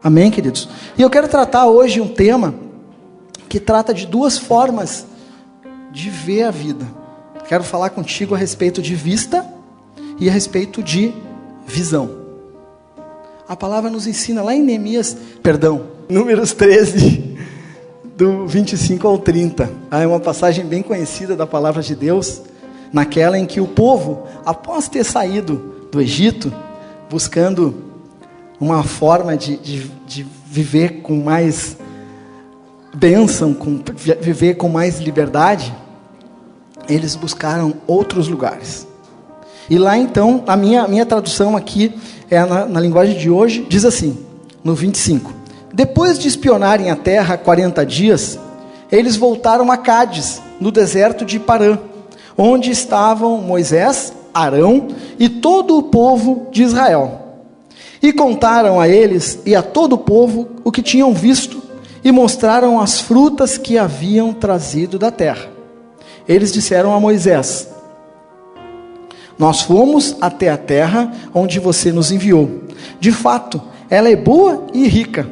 Amém, queridos? E eu quero tratar hoje um tema que trata de duas formas de ver a vida. Quero falar contigo a respeito de vista e a respeito de visão. A palavra nos ensina lá em Números 13, do 25 ao 30. É uma passagem bem conhecida da palavra de Deus, naquela em que o povo, após ter saído do Egito, buscando uma forma de viver com mais bênção, viver com mais liberdade, eles buscaram outros lugares. E lá então, a minha tradução aqui, na linguagem de hoje, diz assim, no 25. Depois de espionarem a terra 40 dias, eles voltaram a Cádiz, no deserto de Parã, onde estavam Moisés, Arão e todo o povo de Israel. E contaram a eles e a todo o povo o que tinham visto e mostraram as frutas que haviam trazido da terra. Eles disseram a Moisés: nós fomos até a terra onde você nos enviou. De fato, ela é boa e rica,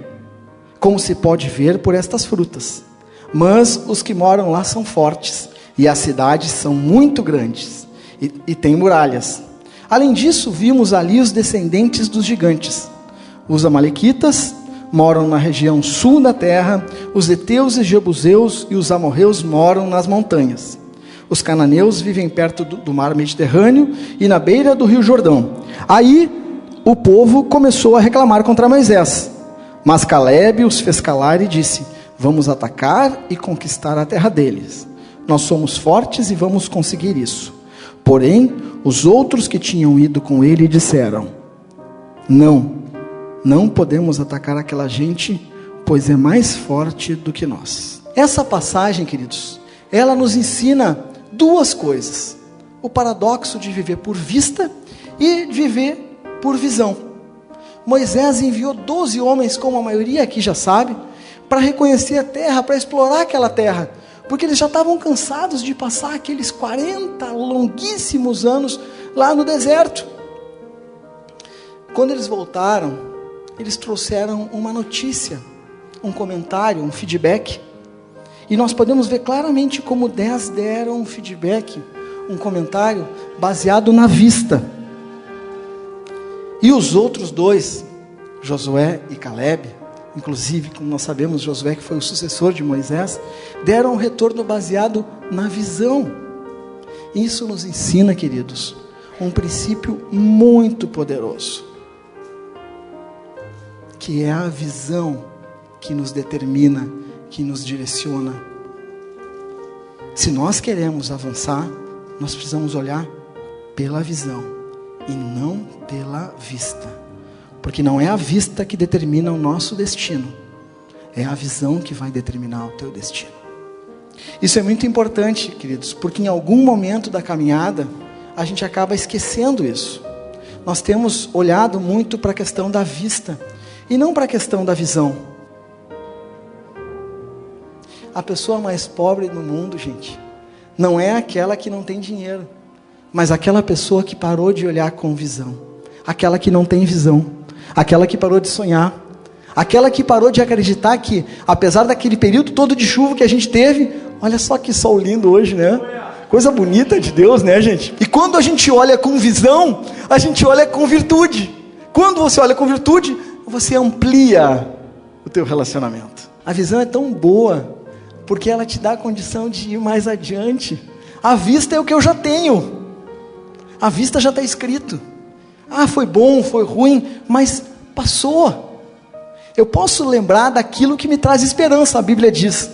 como se pode ver por estas frutas. Mas os que moram lá são fortes, e as cidades são muito grandes, e têm muralhas. Além disso, vimos ali os descendentes dos gigantes. Os amalequitas moram na região sul da terra, os heteus e jebuseus e os amorreus moram nas montanhas. Os cananeus vivem perto do mar Mediterrâneo e na beira do rio Jordão. Aí o povo começou a reclamar contra Moisés. Mas Calebe os fez calar e disse: vamos atacar e conquistar a terra deles. Nós somos fortes e vamos conseguir isso. Porém, os outros que tinham ido com ele disseram: não podemos atacar aquela gente, pois é mais forte do que nós. Essa passagem, queridos, ela nos ensina duas coisas: o paradoxo de viver por vista e de viver por visão. Moisés enviou 12 homens, como a maioria aqui já sabe, para reconhecer a terra, para explorar aquela terra, porque eles já estavam cansados de passar aqueles 40 longuíssimos anos lá no deserto. Quando eles voltaram, eles trouxeram uma notícia, um comentário, um feedback. E nós podemos ver claramente como 10 deram um feedback, um comentário baseado na vista. E os outros dois, Josué e Calebe, inclusive, como nós sabemos, Josué, que foi o sucessor de Moisés, deram um retorno baseado na visão. Isso nos ensina, queridos, um princípio muito poderoso, que é a visão que nos determina, que nos direciona. Se nós queremos avançar, nós precisamos olhar pela visão e não pela vista. Porque não é a vista que determina o nosso destino, é a visão que vai determinar o teu destino. Isso é muito importante, queridos, porque em algum momento da caminhada, a gente acaba esquecendo isso. Nós temos olhado muito para a questão da vista, e não para a questão da visão. A pessoa mais pobre do mundo, gente, não é aquela que não tem dinheiro, mas aquela pessoa que parou de olhar com visão, aquela que não tem visão, aquela que parou de sonhar, aquela que parou de acreditar que, apesar daquele período todo de chuva que a gente teve, olha só que sol lindo hoje, né? Coisa bonita de Deus, né, gente? E quando a gente olha com visão, a gente olha com virtude. Quando você olha com virtude, você amplia o teu relacionamento. A visão é tão boa, porque ela te dá a condição de ir mais adiante. A vista é o que eu já tenho. A vista já está escrito. Ah, foi bom, foi ruim, mas passou. Eu posso lembrar daquilo que me traz esperança, a Bíblia diz.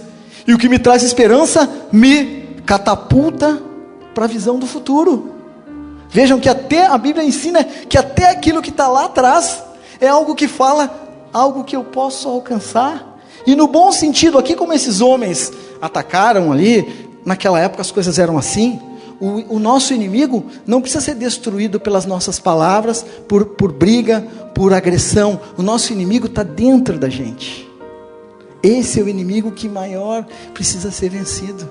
E o que me traz esperança me catapulta para a visão do futuro. Vejam que até a Bíblia ensina que até aquilo que está lá atrás é algo que fala, algo que eu posso alcançar. E no bom sentido, aqui como esses homens atacaram ali, naquela época as coisas eram assim. O nosso inimigo não precisa ser destruído pelas nossas palavras, por briga, por agressão. O nosso inimigo está dentro da gente. Esse é o inimigo que maior precisa ser vencido.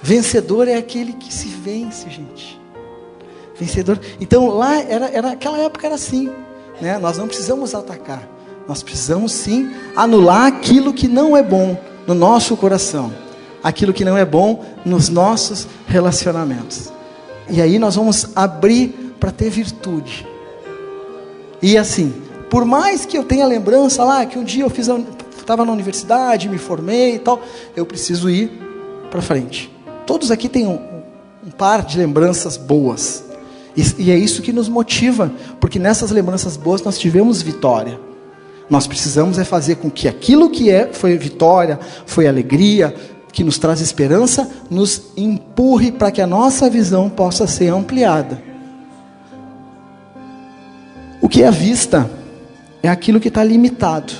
Vencedor é aquele que se vence, gente. Vencedor. Então lá, aquela época era assim, né? Nós não precisamos atacar. Nós precisamos sim anular aquilo que não é bom no nosso coração, aquilo que não é bom nos nossos relacionamentos. E aí nós vamos abrir para ter virtude. E assim, por mais que eu tenha lembrança lá, que um dia eu estava na universidade, me formei e tal, eu preciso ir para frente. Todos aqui têm um par de lembranças boas. E é isso que nos motiva, porque nessas lembranças boas nós tivemos vitória. Nós precisamos fazer com que aquilo que foi vitória, foi alegria, que nos traz esperança, nos empurre para que a nossa visão possa ser ampliada. O que é à vista é aquilo que está limitado,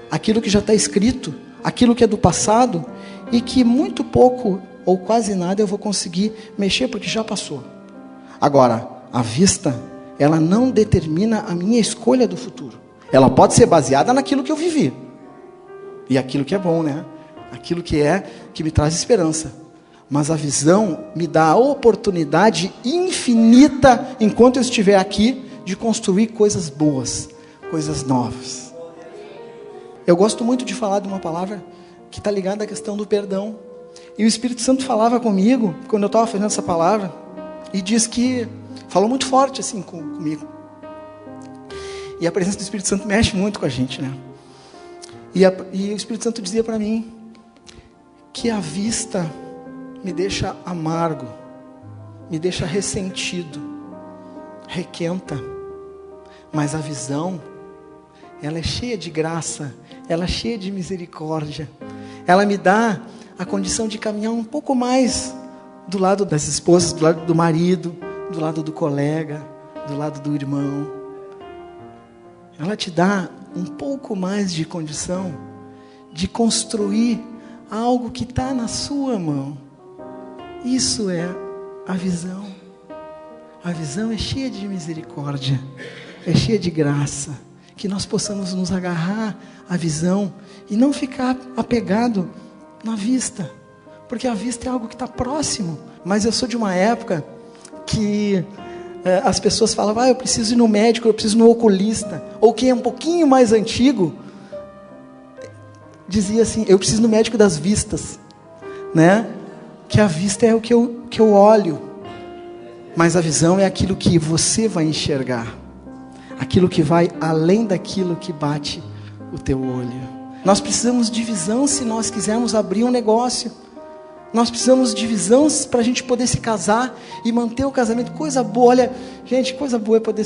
aquilo que já está escrito, aquilo que é do passado e que muito pouco ou quase nada eu vou conseguir mexer porque já passou. Agora, a vista, ela não determina a minha escolha do futuro. Ela pode ser baseada naquilo que eu vivi. E aquilo que é bom, né? Aquilo que me traz esperança. Mas a visão me dá a oportunidade infinita, enquanto eu estiver aqui, de construir coisas boas, coisas novas. Eu gosto muito de falar de uma palavra que está ligada à questão do perdão. E o Espírito Santo falava comigo, quando eu estava fazendo essa palavra, e diz que, falou muito forte assim comigo. E a presença do Espírito Santo mexe muito com a gente, né? E o Espírito Santo dizia para mim que a vista me deixa amargo, me deixa ressentido, requenta. Mas a visão, ela é cheia de graça, ela é cheia de misericórdia. Ela me dá a condição de caminhar um pouco mais do lado das esposas, do lado do marido, do lado do colega, do lado do irmão. Ela te dá um pouco mais de condição de construir algo que está na sua mão. Isso é a visão. A visão é cheia de misericórdia, é cheia de graça. Que nós possamos nos agarrar à visão e não ficar apegado na vista. Porque a vista é algo que está próximo. Mas eu sou de uma época que as pessoas falavam, eu preciso ir no médico, eu preciso ir no oculista. Ou quem é um pouquinho mais antigo, dizia assim, eu preciso ir no médico das vistas. Né? Que a vista é o que eu olho. Mas a visão é aquilo que você vai enxergar. Aquilo que vai além daquilo que bate o teu olho. Nós precisamos de visão se nós quisermos abrir um negócio. Nós precisamos de visão para a gente poder se casar e manter o casamento. Coisa boa, olha, gente, coisa boa é poder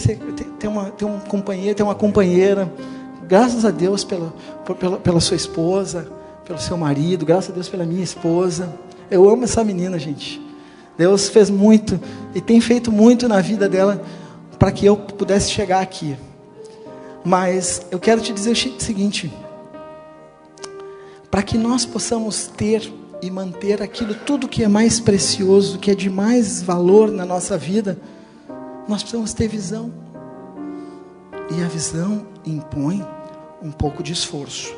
ter um companheiro, ter uma companheira. Graças a Deus pela sua esposa, pelo seu marido, graças a Deus pela minha esposa. Eu amo essa menina, gente. Deus fez muito e tem feito muito na vida dela para que eu pudesse chegar aqui. Mas eu quero te dizer o seguinte: para que nós possamos ter e manter aquilo tudo que é mais precioso, que é de mais valor na nossa vida, nós precisamos ter visão. E a visão impõe um pouco de esforço,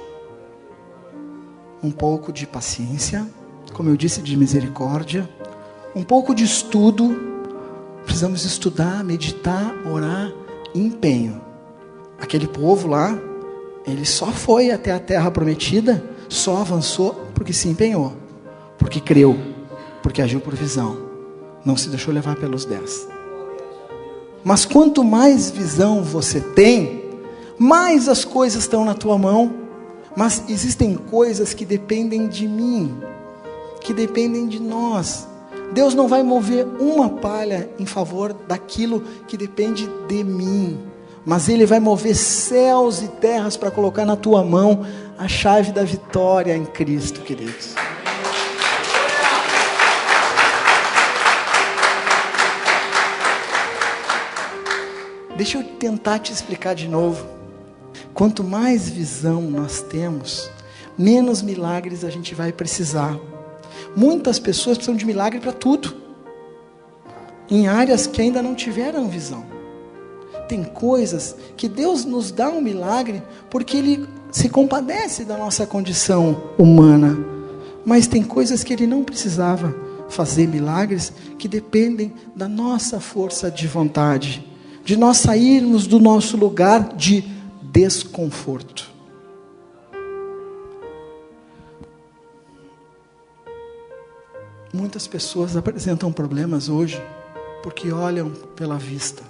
um pouco de paciência, como eu disse, de misericórdia, um pouco de estudo. Precisamos estudar, meditar, orar, empenho. Aquele povo lá, ele só foi até a terra prometida, só avançou porque se empenhou, porque creu, porque agiu por visão, não se deixou levar pelos 10. Mas quanto mais visão você tem, mais as coisas estão na tua mão. Mas existem coisas que dependem de mim, que dependem de nós. Deus não vai mover uma palha em favor daquilo que depende de mim, mas Ele vai mover céus e terras para colocar na tua mão a chave da vitória em Cristo, queridos. Deixa eu tentar te explicar de novo. Quanto mais visão nós temos, menos milagres a gente vai precisar. Muitas pessoas precisam de milagre para tudo, em áreas que ainda não tiveram visão. Tem coisas que Deus nos dá um milagre porque Ele se compadece da nossa condição humana. Mas tem coisas que Ele não precisava fazer milagres, que dependem da nossa força de vontade, de nós sairmos do nosso lugar de desconforto. Muitas pessoas apresentam problemas hoje porque olham pela vista,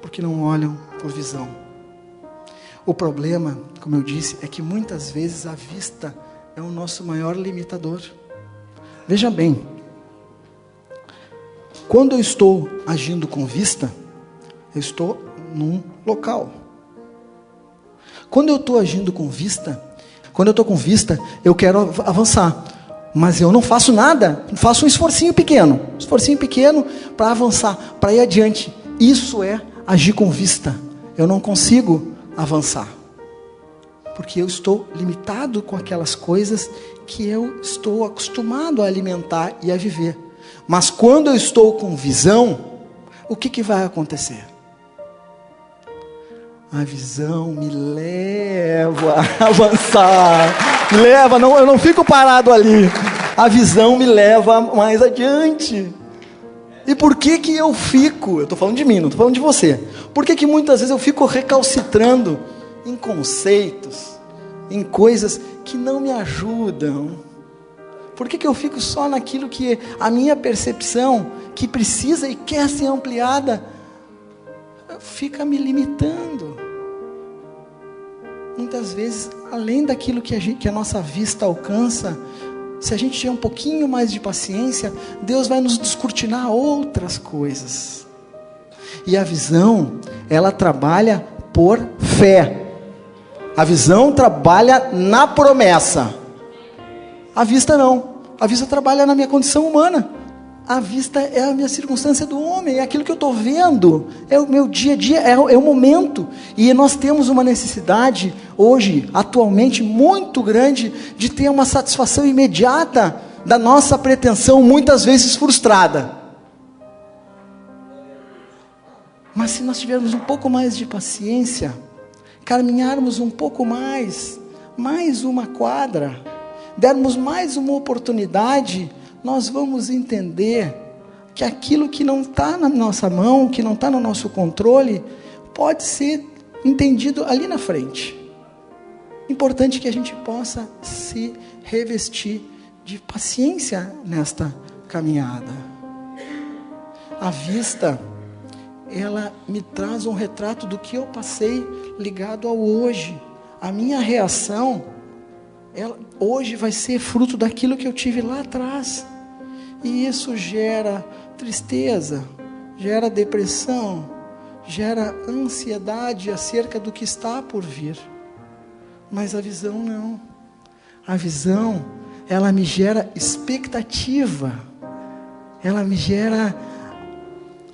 porque não olham por visão. O problema, como eu disse, é que muitas vezes a vista é o nosso maior limitador. Veja bem, quando eu estou agindo com vista, eu estou num local. Quando eu estou agindo com vista, quando eu estou com vista, eu quero avançar. Mas eu não faço nada, faço um esforcinho pequeno para avançar, para ir adiante. Isso é agir com vista. Eu não consigo avançar, porque eu estou limitado com aquelas coisas que eu estou acostumado a alimentar e a viver. Mas quando eu estou com visão, o que vai acontecer? A visão me leva a avançar, eu não fico parado ali, a visão me leva mais adiante. E por que eu fico, eu estou falando de mim, não estou falando de você, por que muitas vezes eu fico recalcitrando em conceitos, em coisas que não me ajudam? Por que eu fico só naquilo que a minha percepção, que precisa e quer ser ampliada, fica me limitando? Muitas vezes, além daquilo que a nossa vista alcança, se a gente tiver um pouquinho mais de paciência, Deus vai nos descortinar outras coisas. E a visão, ela trabalha por fé. A visão trabalha na promessa. A vista não. A vista trabalha na minha condição humana. A vista é a minha circunstância do homem, é aquilo que eu estou vendo, é o meu dia a dia, é o momento. E nós temos uma necessidade hoje, atualmente, muito grande, de ter uma satisfação imediata da nossa pretensão, muitas vezes frustrada. Mas se nós tivermos um pouco mais de paciência, caminharmos um pouco mais uma quadra, dermos mais uma oportunidade, nós vamos entender que aquilo que não está na nossa mão, que não está no nosso controle, pode ser entendido ali na frente. Importante que a gente possa se revestir de paciência nesta caminhada. A vista, ela me traz um retrato do que eu passei ligado ao hoje. A minha reação, hoje vai ser fruto daquilo que eu tive lá atrás. E isso gera tristeza, gera depressão, gera ansiedade acerca do que está por vir. Mas a visão não. A visão, ela me gera expectativa. Ela me gera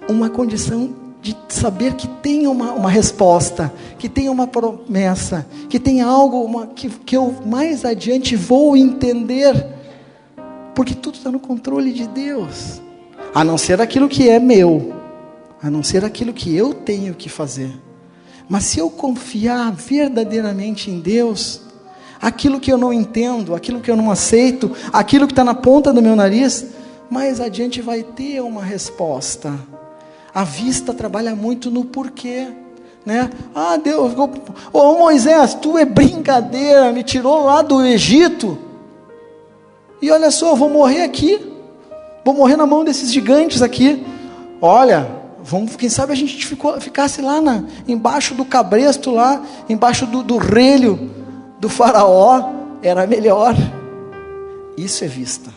uma condição de saber que tem uma resposta, que tem uma promessa, que tem algo que eu mais adiante vou entender. Porque tudo está no controle de Deus. A não ser aquilo que é meu. A não ser aquilo que eu tenho que fazer. Mas se eu confiar verdadeiramente em Deus, aquilo que eu não entendo, aquilo que eu não aceito, aquilo que está na ponta do meu nariz, mais adiante vai ter uma resposta. A vista trabalha muito no porquê, né? Ah, Deus, Moisés, tu é brincadeira, me tirou lá do Egito, e olha só, eu vou morrer aqui, vou morrer na mão desses gigantes aqui. Olha, quem sabe a gente ficasse lá embaixo do cabresto, lá embaixo do relho do faraó, era melhor. Isso é vista.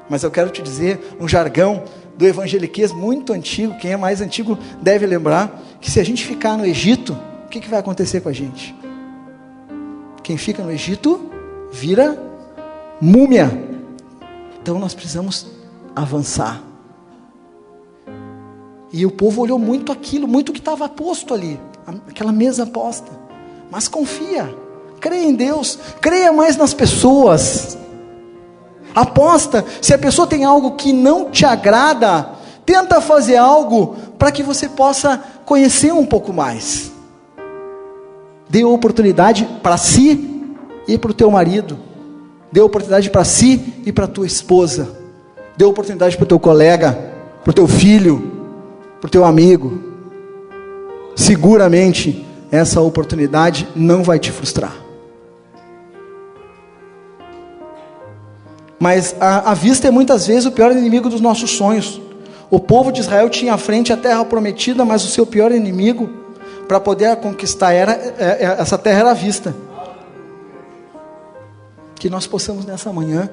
Mas eu quero te dizer um jargão do evangeliquez muito antigo, quem é mais antigo deve lembrar, que se a gente ficar no Egito, o que vai acontecer com a gente? Quem fica no Egito vira múmia. Então nós precisamos avançar. E o povo olhou muito aquilo, muito que estava posto ali, aquela mesa posta. Mas confia, creia em Deus, creia mais nas pessoas. Aposta, se a pessoa tem algo que não te agrada, tenta fazer algo para que você possa conhecer um pouco mais. Dê oportunidade para si e para o teu marido. Dê oportunidade para si e para a tua esposa. Dê oportunidade para o teu colega, para o teu filho, para o teu amigo. Seguramente essa oportunidade não vai te frustrar. Mas a vista é muitas vezes o pior inimigo dos nossos sonhos. O povo de Israel tinha à frente a terra prometida, mas o seu pior inimigo para poder conquistar essa terra era a vista. Que nós possamos nessa manhã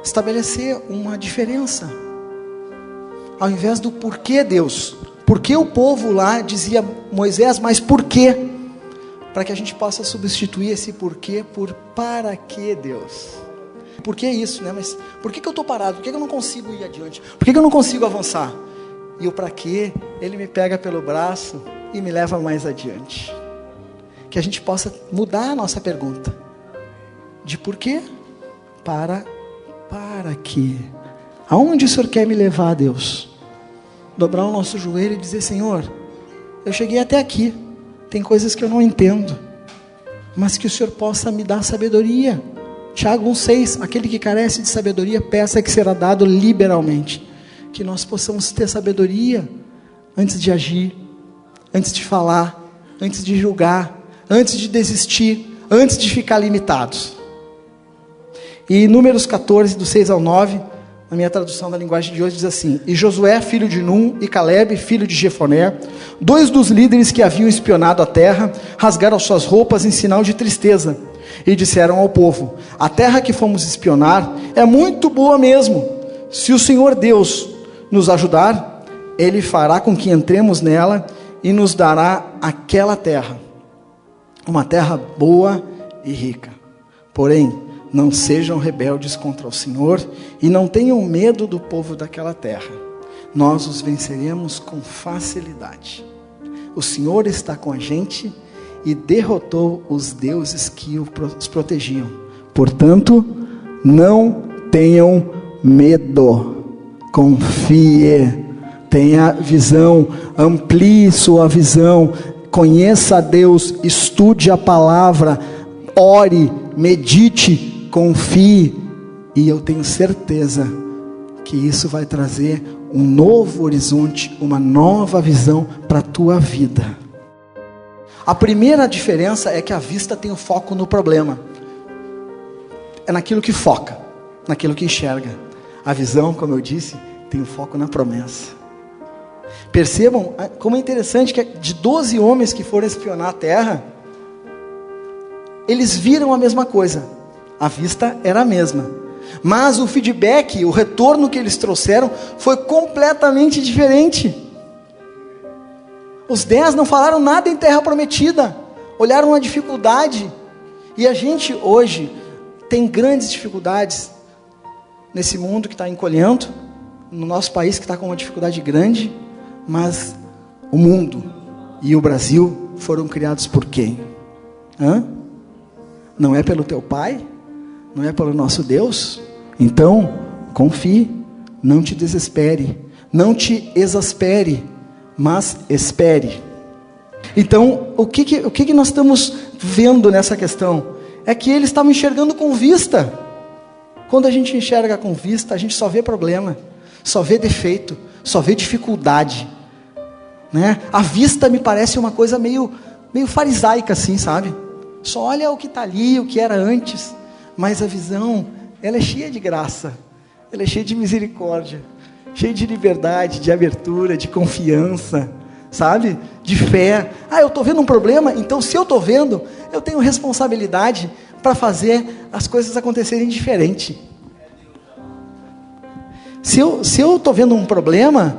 estabelecer uma diferença. Ao invés do porquê Deus, porque o povo lá dizia Moisés, mas por quê? Para que a gente possa substituir esse porquê por para que Deus. Por que isso, né? Mas por que eu estou parado? Por que eu não consigo ir adiante? Por que eu não consigo avançar? E o para quê, ele me pega pelo braço e me leva mais adiante. Que a gente possa mudar a nossa pergunta. De por quê? Para quê? Aonde o Senhor quer me levar, Deus? Dobrar o nosso joelho e dizer, Senhor, eu cheguei até aqui. Tem coisas que eu não entendo. Mas que o Senhor possa me dar sabedoria. Tiago 1,6, aquele que carece de sabedoria, peça que será dado liberalmente. Que nós possamos ter sabedoria antes de agir, antes de falar, antes de julgar, antes de desistir, antes de ficar limitados. E Números 14, do 6 ao 9, na minha tradução da linguagem de hoje, diz assim: E Josué, filho de Num, e Caleb, filho de Jefoné, 2 dos líderes que haviam espionado a terra, rasgaram suas roupas em sinal de tristeza, e disseram ao povo: a terra que fomos espionar é muito boa mesmo. Se o Senhor Deus nos ajudar, Ele fará com que entremos nela e nos dará aquela terra, uma terra boa e rica. Porém, não sejam rebeldes contra o Senhor e não tenham medo do povo daquela terra. Nós os venceremos com facilidade. O Senhor está com a gente e derrotou os deuses que os protegiam. Portanto, não tenham medo. Confie, tenha visão, amplie sua visão, conheça a Deus, estude a palavra, ore, medite, confie, e eu tenho certeza que isso vai trazer um novo horizonte, uma nova visão para a tua vida. A primeira diferença é que a vista tem o foco no problema, é naquilo que foca, naquilo que enxerga. A visão, como eu disse, tem o foco na promessa. Percebam como é interessante que de 12 homens que foram espionar a terra, eles viram a mesma coisa. A vista era a mesma, mas o feedback, o retorno que eles trouxeram foi completamente diferente. Os 10 não falaram nada em terra prometida, olharam a dificuldade. E a gente hoje tem grandes dificuldades nesse mundo que está encolhendo, no nosso país que está com uma dificuldade grande, mas o mundo e o Brasil foram criados por quem? Não é pelo teu pai? Não é pelo nosso Deus? Então, confie, não te desespere, não te exaspere, mas espere. Então, o que nós estamos vendo nessa questão? É que eles estavam enxergando com vista. Quando a gente enxerga com vista, a gente só vê problema, só vê defeito, só vê dificuldade, né? A vista me parece uma coisa meio farisaica assim, sabe? Só olha o que está ali, o que era antes. Mas a visão, ela é cheia de graça, ela é cheia de misericórdia, cheia de liberdade, de abertura, de confiança, sabe? De fé. Eu estou vendo um problema, então se eu estou vendo, eu tenho responsabilidade para fazer as coisas acontecerem diferente. Se eu estou vendo um problema,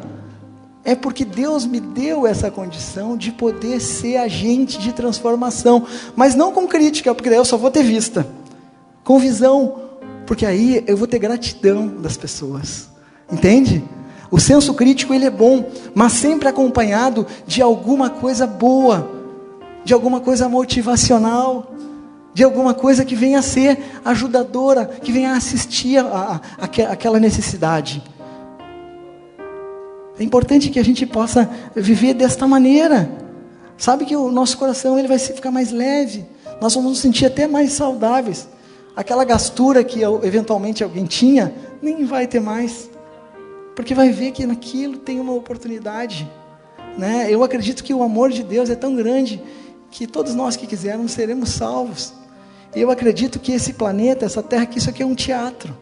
é porque Deus me deu essa condição de poder ser agente de transformação, mas não com crítica, porque daí eu só vou ter vista. Com visão, porque aí eu vou ter gratidão das pessoas, entende? O senso crítico ele é bom, mas sempre acompanhado de alguma coisa boa, de alguma coisa motivacional, de alguma coisa que venha a ser ajudadora, que venha a assistir aquela necessidade. É importante que a gente possa viver desta maneira. Sabe que o nosso coração ele vai ficar mais leve, nós vamos nos sentir até mais saudáveis. Aquela gastura que eventualmente alguém tinha, nem vai ter mais, porque vai ver que naquilo tem uma oportunidade, né? Eu acredito que o amor de Deus é tão grande, que todos nós que quisermos seremos salvos, E eu acredito que esse planeta, essa terra, que isso aqui é um teatro.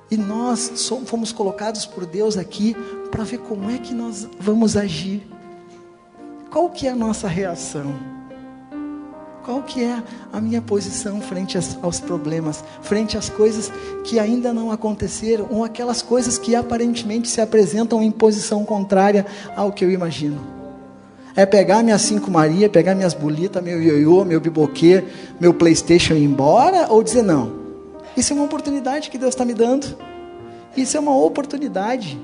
E nós fomos colocados por Deus aqui para ver como é que nós vamos agir. Qual que é a nossa reação? Qual que é a minha posição frente aos problemas, frente às coisas que ainda não aconteceram, ou aquelas coisas que aparentemente se apresentam em posição contrária ao que eu imagino? É pegar minha Cinco Maria, pegar minhas bolitas, meu ioiô, meu biboquê, meu PlayStation e ir embora, ou dizer não? Isso é uma oportunidade que Deus está me dando. Isso é uma oportunidade.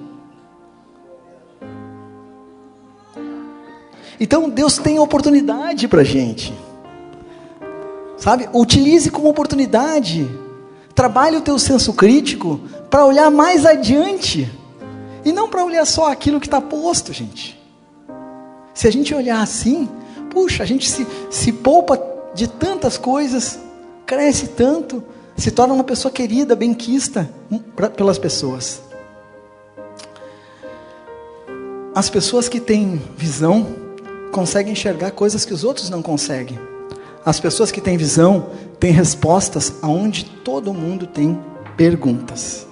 Então Deus tem oportunidade para a gente. Sabe? Utilize como oportunidade. Trabalhe o teu senso crítico para olhar mais adiante. E não para olhar só aquilo que está posto, gente. Se a gente olhar assim, puxa, a gente se poupa de tantas coisas, cresce tanto, se torna uma pessoa querida, benquista pelas pessoas. As pessoas que têm visão conseguem enxergar coisas que os outros não conseguem. As pessoas que têm visão têm respostas aonde todo mundo tem perguntas.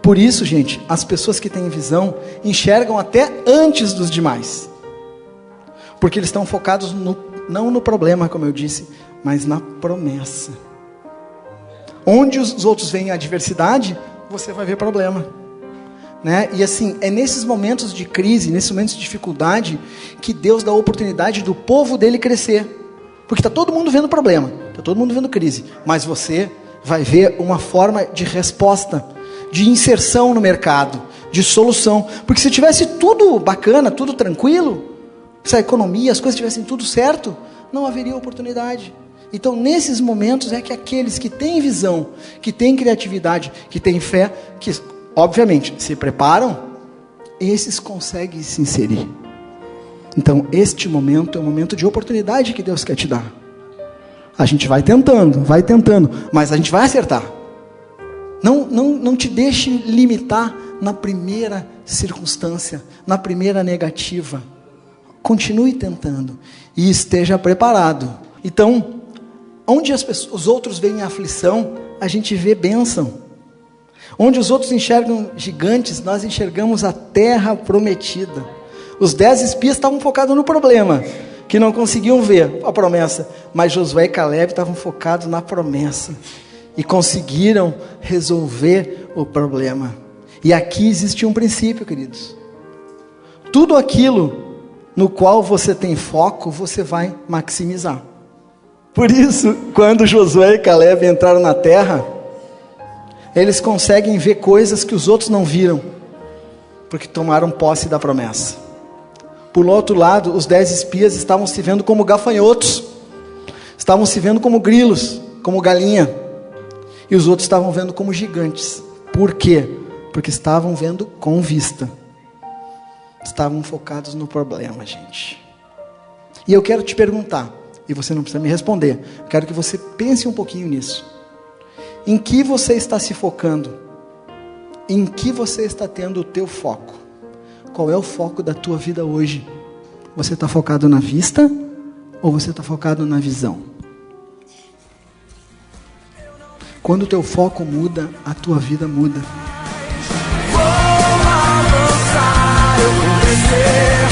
Por isso, gente, as pessoas que têm visão enxergam até antes dos demais. Porque eles estão focados não no problema, como eu disse, mas na promessa. Onde os outros veem a adversidade, você vai ver problema. Né? E assim, é nesses momentos de crise, nesses momentos de dificuldade, que Deus dá a oportunidade do povo dele crescer. Porque está todo mundo vendo problema, está todo mundo vendo crise, mas você vai ver uma forma de resposta, de inserção no mercado, de solução. Porque se tivesse tudo bacana, tudo tranquilo, se a economia, as coisas tivessem tudo certo, não haveria oportunidade. Então nesses momentos é que aqueles que têm visão, que têm criatividade, que têm fé, que obviamente se preparam, esses conseguem se inserir. Então este momento é um momento de oportunidade que Deus quer te dar. A gente vai tentando, mas a gente vai acertar. Não te deixe limitar na primeira circunstância, na primeira negativa. Continue tentando e esteja preparado. Então, onde os outros veem aflição, a gente vê bênção. Onde os outros enxergam gigantes, nós enxergamos a terra prometida. Os 10 espias estavam focados no problema, que não conseguiam ver a promessa. Mas Josué e Caleb estavam focados na promessa. E conseguiram resolver o problema. E aqui existe um princípio, queridos. Tudo aquilo no qual você tem foco, você vai maximizar. Por isso, quando Josué e Caleb entraram na terra, eles conseguem ver coisas que os outros não viram, porque tomaram posse da promessa. Por outro lado, os 10 espias estavam se vendo como gafanhotos, estavam se vendo como grilos, como galinha, e os outros estavam vendo como gigantes. Por quê? Porque estavam vendo com vista. Estavam focados no problema, gente. E eu quero te perguntar, e você não precisa me responder, quero que você pense um pouquinho nisso. Em que você está se focando? Em que você está tendo o teu foco? Qual é o foco da tua vida hoje? Você está focado na vista ou você está focado na visão? Quando o teu foco muda, a tua vida muda. Vou avançar, eu vou vencer.